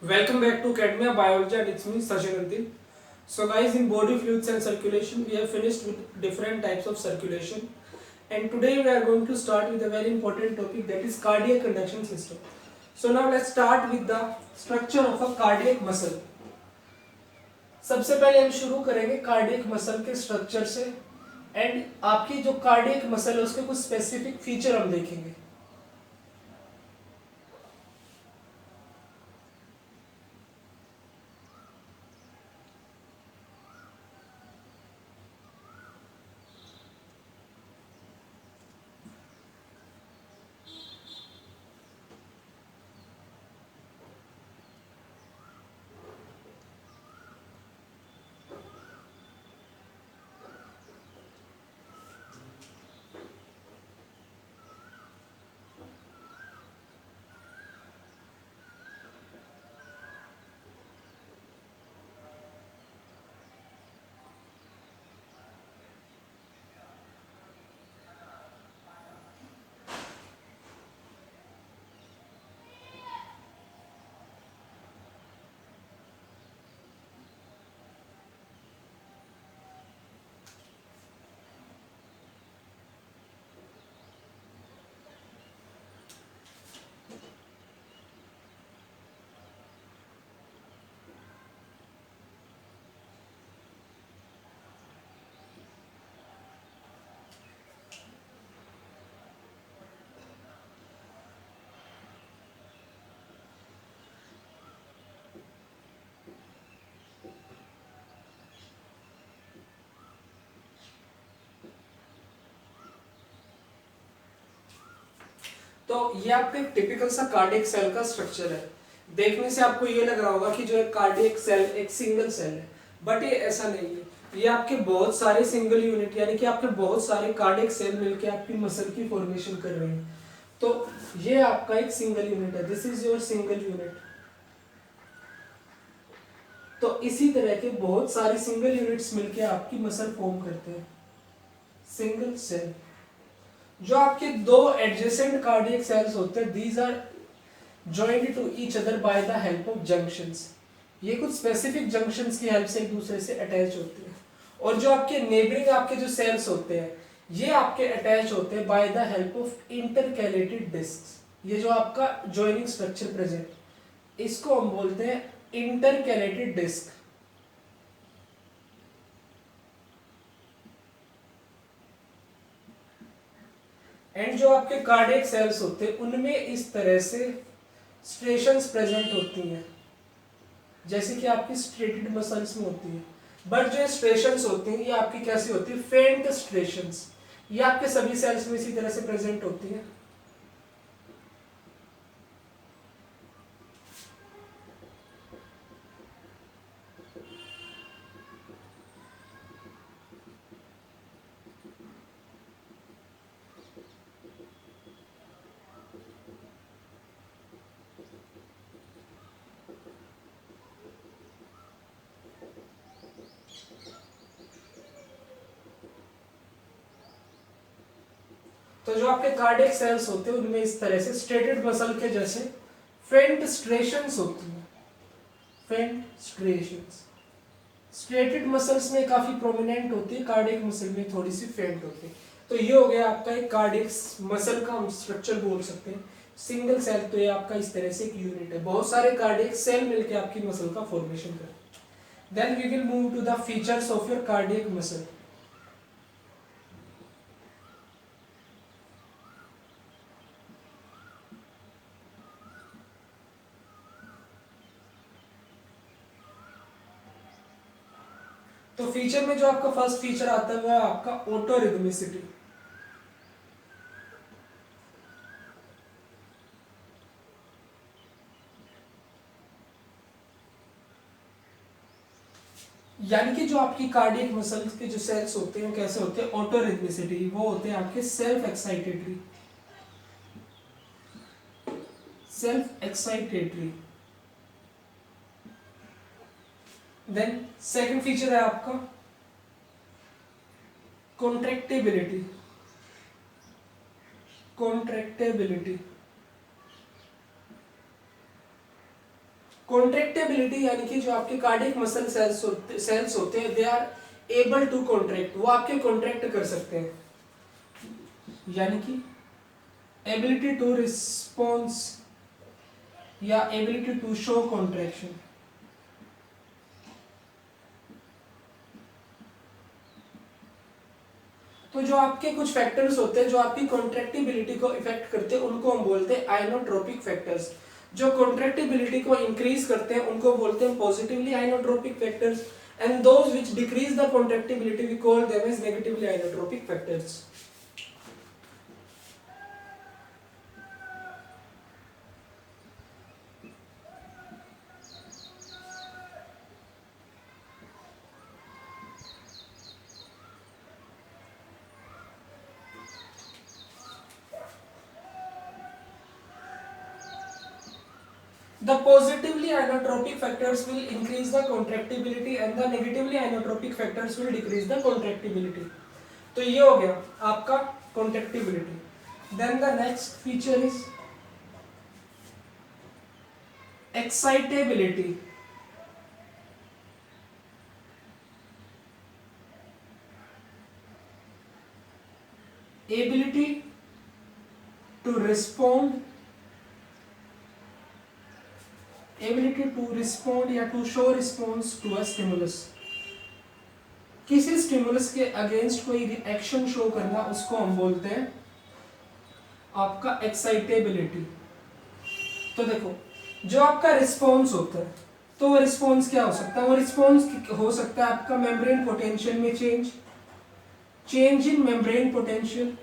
Welcome back to Academia Biology and it's me Sachin. So guys, in body fluids and circulation we have finished with different types of circulation, and today we are going to start with a very important topic, that is cardiac conduction system. So now let's start with the structure of a cardiac muscle. सबसे पहले हम शुरू करेंगे cardiac muscle के structure से, and आपकी जो cardiac muscle है उसके कुछ स्पेसिफिक फीचर हम देखेंगे. तो ये आपका एक टिपिकल सा कार्डियक सेल का स्ट्रक्चर है. देखने से आपको ये लग रहा होगा कि जो एक कार्डियक सेल एक सिंगल सेल है, बट ये ऐसा नहीं है. ये आपके बहुत सारे सिंगल यूनिट यानी कि आपके बहुत सारे कार्डियक सेल मिलके आपकी मसल की फॉर्मेशन कर रहे हैं. तो ये आपका एक सिंगल यूनिट है, this is your single unit. तो इसी तरह के बहुत सारे सिंगल यूनिट्स मिलके आपकी मसल फॉर्म करते हैं, सिंगल सेल. जो आपके दो एडजेसेंट कार्डियक सेल्स होते हैं, these are joined to each other by the help of junctions. ये कुछ स्पेसिफिक जंक्शंस की हेल्प से एक दूसरे से अटैच होते हैं. और जो आपके नेबरिंग आपके जो सेल्स होते हैं, ये आपके अटैच होते हैं by the help of intercalated discs. ये जो आपका जॉइनिंग स्ट्रक्चर प्रेजेंट, इसको हम बोलते हैं इंटरकैलेटेड डिस्क. एंड जो आपके कार्डियक सेल्स होते हैं उनमें इस तरह से स्ट्रेशंस प्रेजेंट होती हैं, जैसे कि आपकी स्ट्रेटेड मसल्स में होती है. बट जो स्ट्रेशंस होती हैं ये आपकी कैसी होती है, फेंट स्ट्रेशंस. ये आपके सभी सेल्स में इसी तरह से प्रेजेंट होती है. तो जो आपके कार्डियक सेल्स होते हैं उनमें इस तरह से स्ट्रेटेड मसल के जैसे फेंट्रेशंस होती हैं, फेंट्रेशंस. स्ट्रेटेड मसल्स में काफी प्रोमिनेंट होती है, कार्डियक मसल में थोड़ी सी फेंट होती है. तो ये हो गया आपका एक कार्डियक मसल का हम स्ट्रक्चर बोल सकते हैं, सिंगल सेल. तो ये आपका इस तरह से एक यूनिट है, बहुत सारे कार्डियक सेल मिलकर आपकी मसल का फॉर्मेशन करते हैं. Then we will move to the features of your cardiac muscle. तो फीचर में जो आपका फर्स्ट फीचर आता है वो है आपका ऑटोरिदमिसिटी. यानी कि जो आपकी कार्डियक मसल्स के जो सेल्स होते हैं कैसे होते हैं, ऑटोरिदमिसिटी. वो होते हैं आपके self excitatory, self excitatory. Then second feature है आपका कॉन्ट्रैक्टेबिलिटी. कॉन्ट्रैक्टेबिलिटी कॉन्ट्रेक्टेबिलिटी यानी कि जो आपके कार्डियक मसल सेल्स होते हैं, they are able to contract, वो आपके कॉन्ट्रैक्ट कर सकते हैं, यानी कि एबिलिटी टू रिस्पॉन्स या एबिलिटी टू शो कॉन्ट्रैक्शन। तो जो आपके कुछ फैक्टर्स होते हैं जो आपकी कॉन्ट्रैक्टिबिलिटी को इफेक्ट करते हैं, उनको हम बोलते हैं आइनोट्रोपिक फैक्टर्स। जो कॉन्ट्रैक्टिबिलिटी को इंक्रीज करते हैं उनको बोलते हैं positively inotropic factors, and those which decrease the contractibility we call them as negatively inotropic factors. The positively inotropic factors will increase the contractibility and the negatively inotropic factors will decrease the contractibility. तो ये हो गया आपका contractibility. Then the next feature is excitability. Ability to respond, ability to respond या to show response to a stimulus. किसी stimulus के against कोई reaction show करना, उसको हम बोलते हैं आपका एक्साइटेबिलिटी। तो देखो जो आपका रिस्पॉन्स होता है, तो वो रिस्पॉन्स क्या हो सकता है? वो रिस्पॉन्स हो सकता है आपका मेम्ब्रेन पोटेंशियल में change in membrane potential,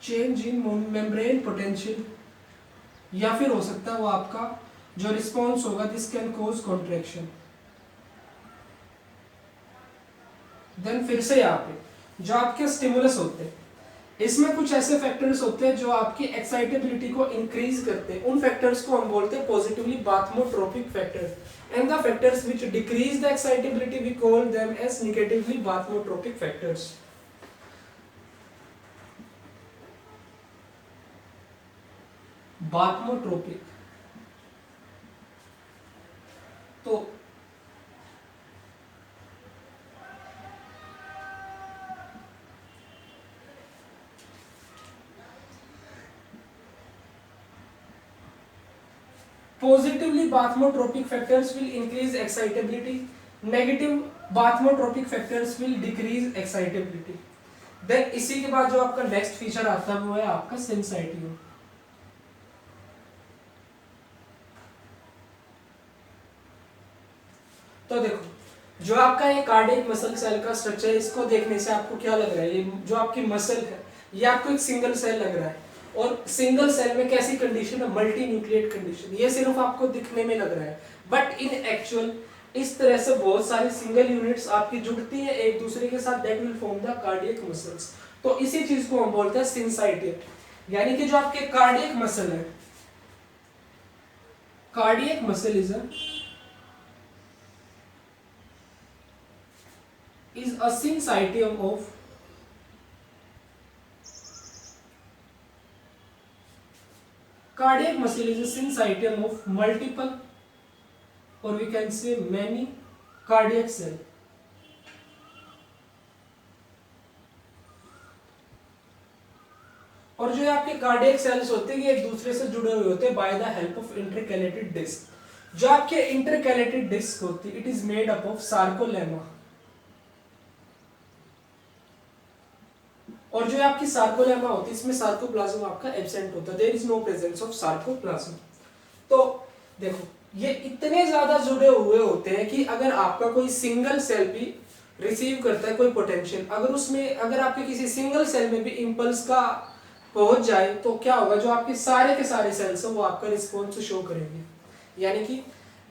change in membrane potential, या फिर हो सकता है वो आपका जो रिस्पॉन्स होगा this can cause contraction. Then फिर से यहाँ पे जो आपके स्टिमुलस होते हैं, इसमें कुछ ऐसे फैक्टर्स होते हैं जो आपकी एक्साइटेबिलिटी को इंक्रीज करते हैं, उन फैक्टर्स को हम बोलते हैं positively bathmotropic factors, and the factors which decrease the excitability we call them as negatively bathmotropic factors. Bathmotropic, तो positively bathmotropic factors will increase excitability, negative bathmotropic factors will decrease excitability. then इसी के बाद जो आपका next feature आता है वो है आपका सेंसाइटिव। तो देखो जो आपका ये कार्डियक मसल सेल का स्ट्रक्चर है, इसको देखने से आपको क्या लग रहा है? ये जो आपकी मसल है ये आपको एक सिंगल सेल लग रहा है, और सिंगल सेल में कैसी कंडीशन है? Multi nucleate condition. ये सिर्फ आपको दिखने में लग रहा है, बट इन एक्चुअल इस तरह से बहुत सारी सिंगल यूनिट्स आपकी जुड़ती है एक दूसरे के साथ, that will form the cardiac muscles. तो इसी चीज को हम बोलते हैं सिंसाइटिव, यानी कि जो आपके कार्डियक मसल है, cardiac muscle is a syncytium of cardiac muscle is a syncytium of multiple, or we can say many cardiac cell. और जो आपके कार्डियक सेल्स होते हैं ये एक दूसरे से जुड़े हुए होते हैं by the help of intercalated disc. जो आपके इंटरकैलेटेड डिस्क होती है it is made up of sarcolemma, और जो आपकी सार्कोलेमा होती है इसमें सार्कोप्लाज्म आपका एब्सेंट होता है, there is no presence of sarcoplasm. तो देखो ये इतने ज्यादा जुड़े हुए होते हैं कि अगर आपका कोई सिंगल सेल भी रिसीव करता है कोई पोटेंशियल, अगर उसमें अगर आपके किसी सिंगल सेल में भी इंपल्स का पहुंच जाए तो क्या होगा? जो आपके सारे के सारे सेल्स हैं वो आपका रिस्पॉन्स शो करेंगे, यानी कि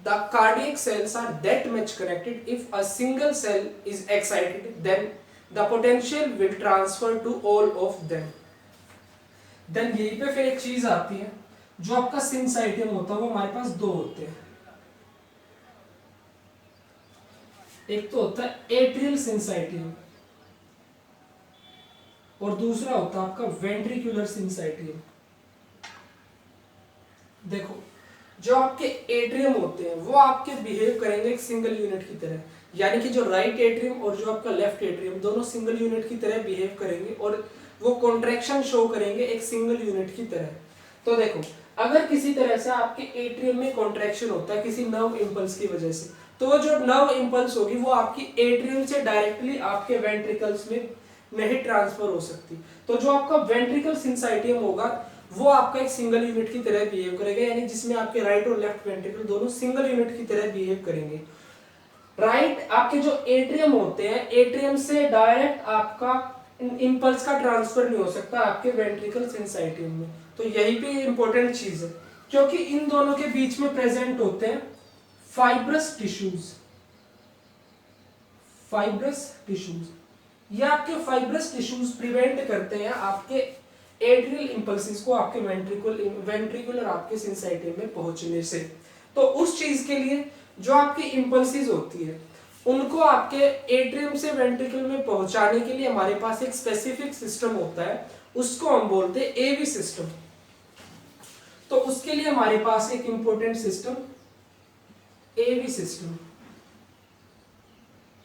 the cardiac cells are that much connected, if a single cell is excited then the potential will transfer to all of them. then यहीं पे फिर एक चीज आती है, जो आपका सिंसाइटियम होता है वो हमारे पास दो होते हैं, एक तो होता है एट्रियल सिंसाइटियम और दूसरा होता है आपका वेंट्रिकुलर सिंसाइटियम। देखो, जो आपके एट्रियम होते हैं वो आपके बिहेव करेंगे एक सिंगल यूनिट की तरह, यानी कि जो राइट एट्रियम और जो आपका लेफ्ट एट्रियम दोनों सिंगल यूनिट की तरह बिहेव करेंगे और वो कॉन्ट्रैक्शन शो करेंगे एक सिंगल यूनिट की तरह। तो देखो, अगर किसी तरह से आपके एट्रियम में कॉन्ट्रैक्शन होता है किसी नर्व इंपल्स की वजह से, तो वो जो नर्व इंपल्स होगी वो आपकी एट्रियम से डायरेक्टली आपके वेंट्रिकल्स में नहीं ट्रांसफर हो सकती। तो जो आपका वेंट्रिकल सिंसाइटियम होगा वो आपका एक सिंगल यूनिट की तरह बिहेव करेगा, यानी जिसमें आपके राइट और लेफ्ट वेंट्रिकल दोनों सिंगल यूनिट की तरह बिहेव करेंगे। राइट आपके जो एट्रियम होते हैं, एट्रियम से डायरेक्ट आपका इंपल्स का ट्रांसफर नहीं हो सकता आपके वेंट्रिकल सिंसाइटियम में। तो यही पे इंपॉर्टेंट चीज है, क्योंकि इन दोनों के बीच में प्रेजेंट होते हैं फाइब्रस टिश्यूज। फाइब्रस टिश्यूज, ये आपके फाइब्रस टिश्यूज प्रिवेंट करते हैं आपके एट्रियल इंपल्सेस को आपके वेंट्रिकुलर आपके सिंसाइटियम में पहुंचने से। तो उस चीज के लिए जो आपकी इंपल्सेस होती है उनको आपके एट्रियम से वेंट्रिकल में पहुंचाने के लिए हमारे पास एक स्पेसिफिक सिस्टम होता है, उसको हम बोलते हैं एवी सिस्टम। तो उसके लिए हमारे पास एक important system AV system.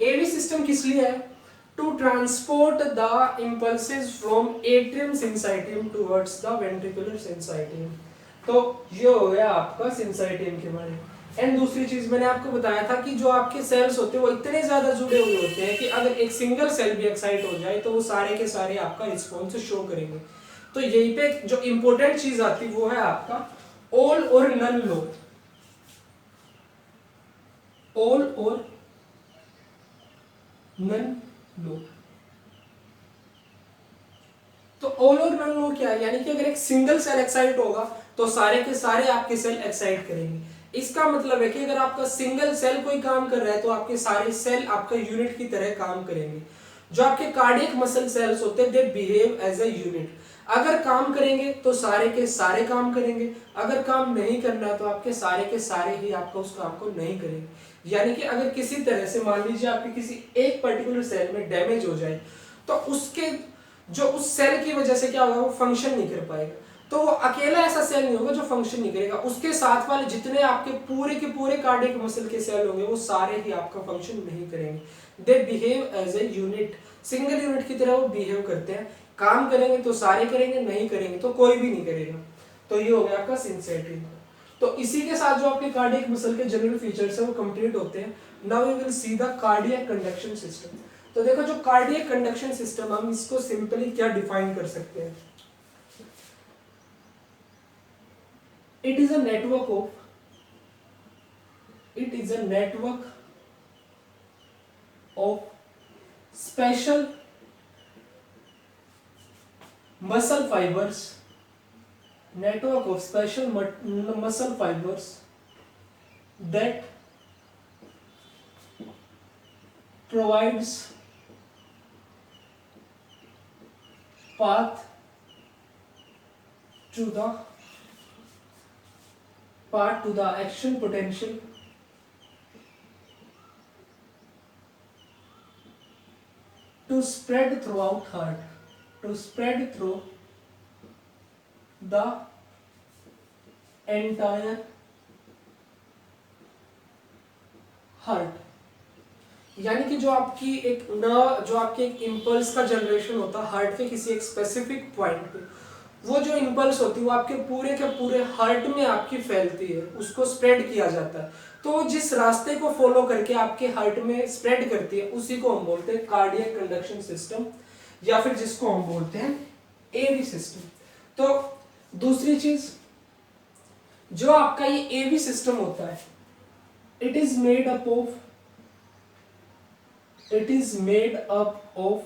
AV system किस लिए है? To transport the impulses from atrium syncytium towards the ventricular syncytium. तो ये हो गया आपका सिंसाइटियम के बारे में। एंड दूसरी चीज मैंने आपको बताया था कि जो आपके सेल्स होते हैं वो इतने ज्यादा जुड़े हुए होते हैं कि अगर एक सिंगल सेल भी एक्साइट हो जाए तो वो सारे के सारे आपका रिस्पॉन्स शो करेंगे। तो यही पे जो इंपॉर्टेंट चीज आती है वो है आपका ऑल और नन लो। ऑल और नन लो। तो ऑल और नन लो क्या है? यानी कि अगर एक सिंगल सेल एक्साइट होगा तो सारे के सारे आपके सेल एक्साइट करेंगे। इसका मतलब है कि अगर आपका सिंगल सेल कोई काम कर रहा है तो आपके सारे सेल आपका यूनिट की तरह काम करेंगे। जो आपके कार्डियक मसल सेल्स होते हैं they behave as a unit. अगर काम करेंगे तो सारे के सारे काम करेंगे, अगर काम नहीं करना तो आपके सारे के सारे ही आपका उस काम को नहीं करेंगे। यानी कि अगर किसी तरह से मान लीजिए आपके किसी एक पर्टिकुलर सेल में डैमेज हो जाए तो उसके जो उस सेल की वजह से क्या होगा, वो फंक्शन नहीं कर पाएगा। तो वो अकेला ऐसा सेल नहीं होगा जो फंक्शन नहीं करेगा, उसके साथ वाले जितने आपके पूरे के पूरे कार्डियक मसल के सेल होंगे वो सारे ही आपका फंक्शन नहीं करेंगे। They behave as a unit, single unit की तरह वो बिहेव करते हैं। काम करेंगे तो सारे करेंगे, नहीं करेंगे तो कोई भी नहीं करेगा। तो ये हो गया आपका सिंसेटिव। तो इसी के साथ जो आपके कार्डियक मसल के जनरल फीचर्स है वो कंप्लीट होते हैं। Now we will see the cardiac conduction system. तो देखो, जो कार्डियक कंडक्शन सिस्टम हम इसको सिंपली क्या डिफाइन कर सकते हैं? It is a network of special muscle fibers, that provides path to the action potential to spread throughout heart, to spread through the entire heart। यानी कि जो आपकी एक इंपल्स का जनरेशन होता है हार्ट के किसी एक स्पेसिफिक पॉइंट पे, वो जो इंपल्स होती है वो आपके पूरे के पूरे हार्ट में आपकी फैलती है, उसको स्प्रेड किया जाता है। तो जिस रास्ते को फॉलो करके आपके हार्ट में स्प्रेड करती है उसी को हम बोलते हैं कार्डियक कंडक्शन सिस्टम, या फिर जिसको हम बोलते हैं एवी सिस्टम। तो दूसरी चीज, जो आपका ये एवी सिस्टम होता है, it is made up of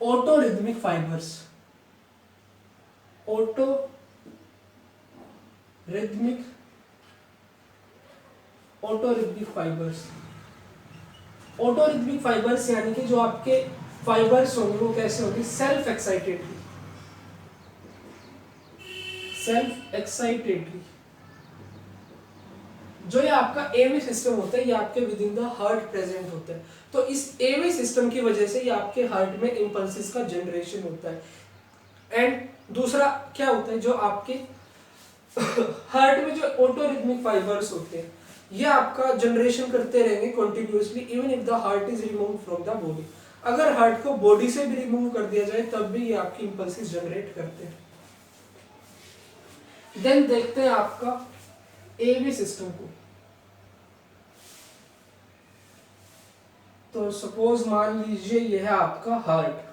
autorhythmic fibres. Autorhythmic fibres यानी कि जो आपके फाइबर्स होंगे वो कैसे होंगे? Self excitatory. जो ये आपका एवी सिस्टम होता है ये आपके within the heart present होता है। तो इस एवी सिस्टम की वजह से ये आपके हार्ट में इंपल्सेस का जनरेशन होता है। एंड दूसरा क्या होता है, जो आपके हार्ट में जो ऑटोरिथमिक फाइबर्स होते हैं ये आपका जनरेशन करते रहेंगे continuously even if the heart is remove from the body. अगर हार्ट को बॉडी से भी रिमूव कर दिया जाए तब भी ये आपकी इंपल्सेस जनरेट करते हैं। देन देखते हैं आपका एवी सिस्टम को। तो सपोज मान लीजिए यह है आपका हार्ट,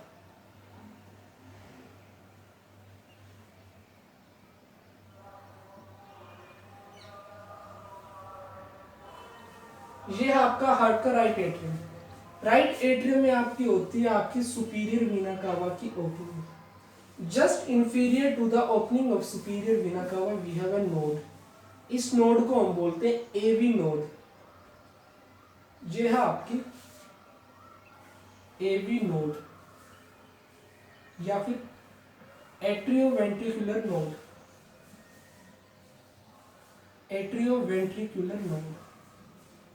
ये है आपका हार्ट का राइट एट्रियम। राइट एट्रियम में आपकी होती है आपकी सुपीरियर वीना कावा की opening. Just inferior to the opening of superior vena cava we have a node. इस नोड को हम बोलते हैं एवी नोड। ये है आपकी एवी नोड या फिर एट्रियोवेंट्रिकुलर नोड। एट्रियोवेंट्रिकुलर नोड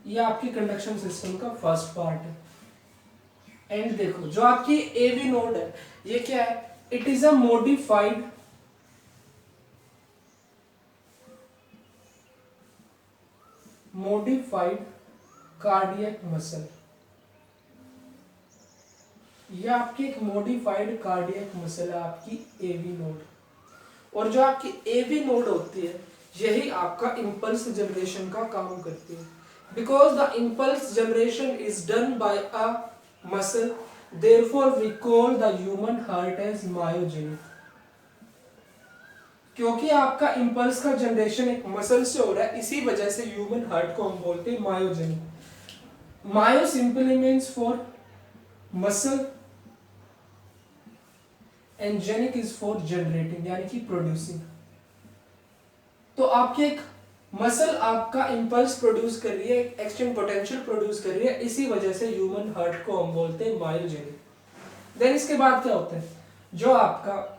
ये आपकी कंडक्शन सिस्टम का फर्स्ट पार्ट है। एंड देखो जो आपकी एवी नोड है ये क्या है, it is a modified cardiac muscle. ये आपकी एक मॉडिफाइड कार्डियक मसल है आपकी एवी नोड। और जो आपकी एवी नोड होती है यही आपका इंपल्स जनरेशन का काम करती है। Because the impulse generation is done by a muscle, therefore we call the human heart as myogenic। क्योंकि आपका इंपल्स का जनरेशन एक मसल से हो रहा है इसी वजह से ह्यूमन हार्ट को हम बोलते हैं myogenic. Myo simply means for muscle and genic is for generating यानी कि प्रोड्यूसिंग। तो आपके एक मसल आपका इंपल्स प्रोड्यूस कर रही है, एक एक्सटेंड पोटेंशियल प्रोड्यूस कर रही है, इसी वजह से ह्यूमन हार्ट को हम बोलते हैं मायोजेनिक। देन इसके बाद क्या होता है, जो आपका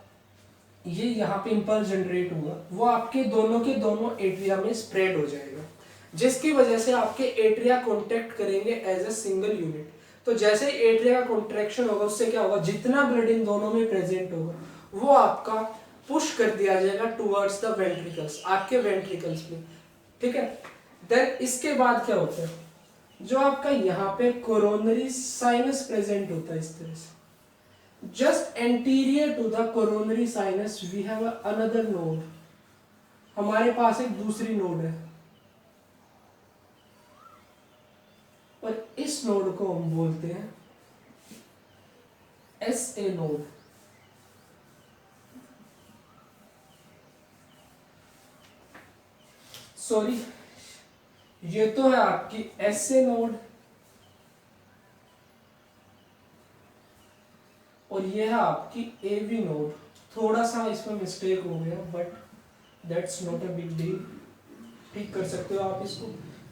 ये यहाँ पे इंपल्स जनरेट हुआ वो आपके दोनों के दोनों एट्रिया में स्प्रेड हो जाएगा, जिसकी वजह से आपके एट्रिया कॉन्ट्रैक्ट करेंगे एज अ सिंगल यूनिट। तो जैसे ही एट्रिया का कॉन्ट्रैक्शन होगा उससे क्या होगा, जितना ब्लड इन दोनों में प्रेजेंट होगा वो आपका पुश कर दिया जाएगा टुवर्ड्स द वेंट्रिकल्स, आपके वेंट्रिकल्स में। ठीक है। देन इसके बाद क्या होता है, जो आपका यहाँ पे कोरोनरी साइनस प्रेजेंट होता है इस तरह से, just anterior to the coronary sinus we have another node. हमारे पास एक दूसरी नोड है और इस नोड को हम बोलते हैं एस ए नोड। सॉरी, ये तो है आपकी एस ए नोड और ये है आपकी एवी नोड। थोड़ा सा इसमें मिस्टेक हो गया but that's not a big deal, ठीक कर सकते हो आप इसको,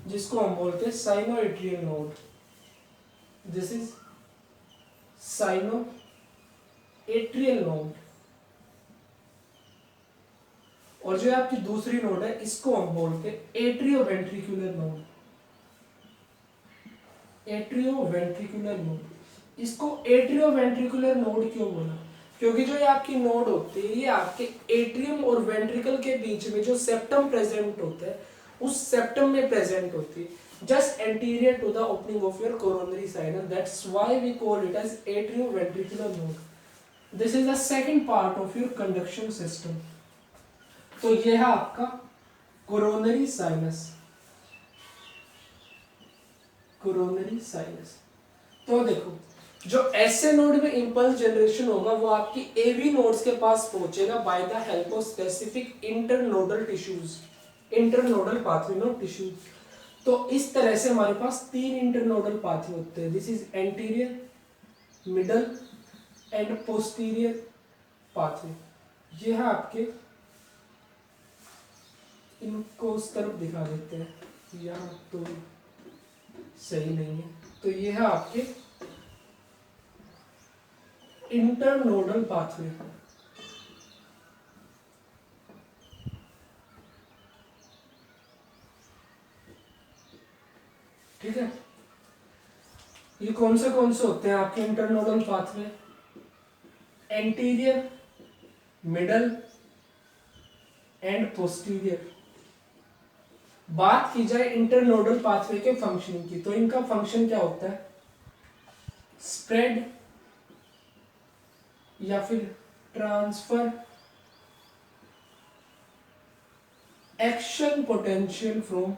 जिसको हम बोलते हैं sinoatrial node. This is sinoatrial node. और जो आपकी दूसरी नोड है इसको हम बोलते हैं एट्रियोवेंट्रिकुलर नोड। Atrioventricular node. इसको एट्रियोवेंट्रिकुलर नोड क्यों बोला, क्योंकि जो ये आपकी नोड होती है ये आपके एट्रियम और वेंट्रिकल के बीच में जो सेप्टम प्रेजेंट होता है उस सेप्टम में प्रेजेंट होती है, just anterior to the opening of your coronary sinus. That's why we call it as atrioventricular node. This is the second part of your conduction system. तो ये है आपका कोरोनरी साइनस। Coronary sinus. तो देखो जो SA node में impulse generation होगा वो आपकी एवी नोड्स के पास पहुंचेगा bye the help of specific internodal tissues, internodal pathway of tissues. तो इस तरह से हमारे पास तीन इंटरनोडल पाथवे होते हैं। This is anterior, middle and posterior pathway. ये है आपके, इनको उस तरफ दिखा देते हैं, यहाँ तो सही नहीं है। तो ये है आपके इंटरनोडल पाथवे। ठीक है। ये कौन से होते हैं आपके internodal pathway, anterior, middle and posterior. बात की जाए इंटरनोडल पाथवे के फंक्शनिंग की, तो इनका फंक्शन क्या होता है? स्प्रेड या फिर transfer action potential from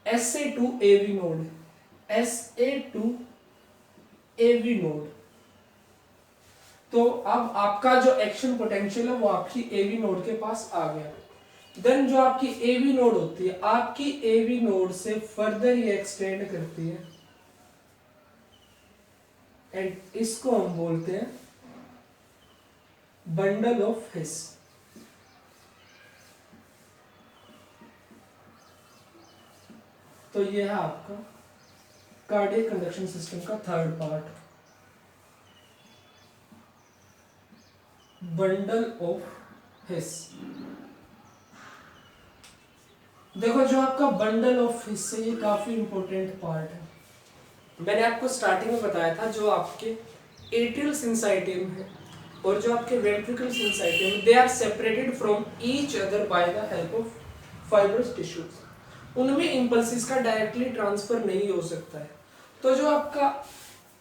SA to AV node, SA to AV node. तो अब आपका जो एक्शन पोटेंशियल है वो आपकी AV नोड के पास आ गया। देन जो आपकी AV नोड होती है, आपकी AV नोड से फर्दर ये एक्सटेंड करती है एंड इसको हम बोलते हैं बंडल ऑफ हिस। तो ये है आपका कार्डियक कंडक्शन सिस्टम का थर्ड पार्ट, बंडल ऑफ हिस। देखो जो आपका बंडल ऑफ हिस है ये काफी इंपॉर्टेंट पार्ट है। मैंने आपको स्टार्टिंग में बताया था जो आपके एट्रियल सिंसाइटियम है और जो आपके ventricle syncytium, they are separated from each other by the help of fibrous tissues. उनमें इंपल्सेस का डायरेक्टली ट्रांसफर नहीं हो सकता है। तो जो आपका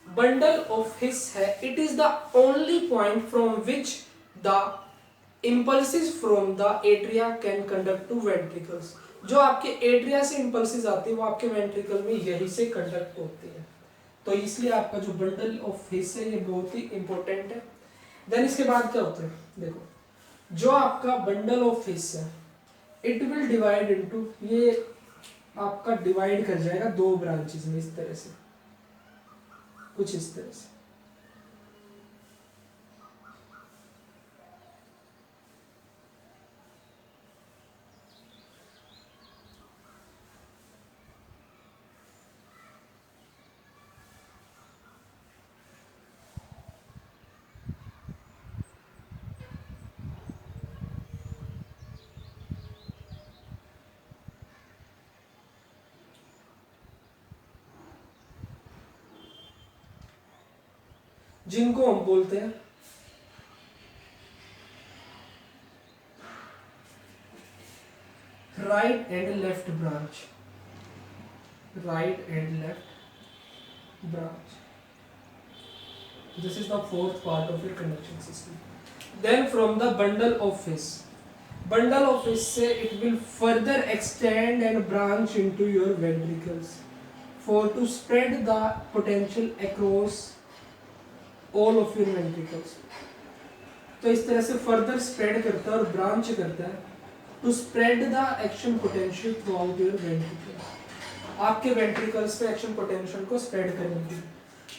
बंडल ऑफ हिस है, it is the only point from which the impulses from the atria can conduct to ventricles। जो आपके एट्रिया से impulses आती है वो आपके वेंट्रिकल में यही से कंडक्ट होती है। तो इसलिए आपका जो बंडल ऑफ हिस है ये बहुत ही इंपॉर्टेंट है। देन इसके बाद क्या होता है, देखो जो आपका बंडल ऑफ हिस है, इट विल डिवाइड इनटू, ये आपका डिवाइड कर जाएगा दो ब्रांचेस में, इस तरह से, कुछ इस तरह से। जिनको हम बोलते हैं right and left branch, right and left branch. This is the fourth part of your conduction system. Then from the bundle of His, bundle of His से it will further extend and branch into your ventricles for to spread the potential across all of your ventricles. तो इस तरह से further spread करता है और branch करता है to spread the action potential throughout your ventricles, आपके वेंट्रिकल्स पे एक्शन पोटेंशियल को स्प्रेड करने के लिए।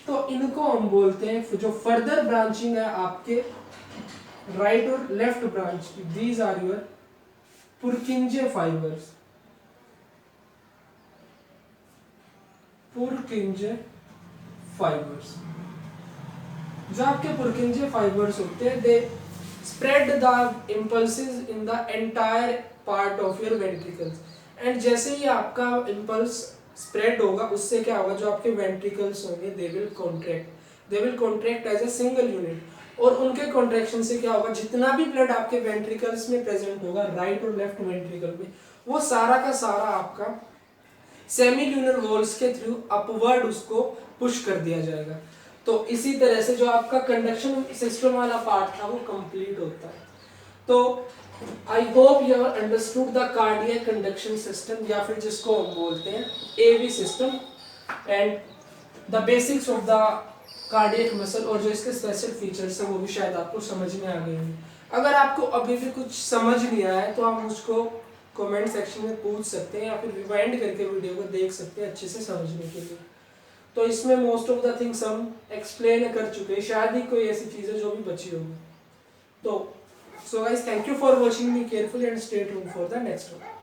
तो इनको हम बोलते हैं, जो फर्दर ब्रांचिंग है आपके राइट और लेफ्ट ब्रांच की, these are your Purkinje fibres, Purkinje fibres. जो आपके पुरकिंजे फाइबर्स होते हैं, they spread the impulses in the entire part of your ventricles. And जैसे ही आपका इम्पल्स स्प्रेड होगा, उससे क्या होगा, जो आपके वेंट्रिकल्स होंगे they will contract as a single unit. और उनके कॉन्ट्रैक्शन से क्या होगा, जितना भी ब्लड आपके वेंट्रिकल्स में प्रेजेंट होगा, राइट और लेफ्ट वेंट्रिकल में, वो सारा का सारा आपका सेमील्यूनर वॉल्स के थ्रू अपवर्ड उसको पुश कर दिया जाएगा। तो इसी तरह से जो आपका कंडक्शन सिस्टम वाला पार्ट था वो कंप्लीट होता है। तो I hope you have understood the cardiac conduction system, या फिर जिसको हम बोलते हैं AV system, and the basics of the cardiac muscle, और जो इसके स्पेशल फीचर्स हैं वो भी शायद आपको समझ में आ गए हैं। अगर आपको अभी भी कुछ समझ नहीं आया है तो आप मुझको कमेंट सेक्शन में पूछ सकते हैं, या फिर रिवाइंड करके वीडियो को देख सकते हैं अच्छे से समझने के लिए। तो इसमें मोस्ट ऑफ द थिंग्स हम एक्सप्लेन कर चुके हैं, शायद ही कोई ऐसी चीज़ है जो भी बची होगी। तो so guys, thank you for watching me carefully and stay tuned for the next one.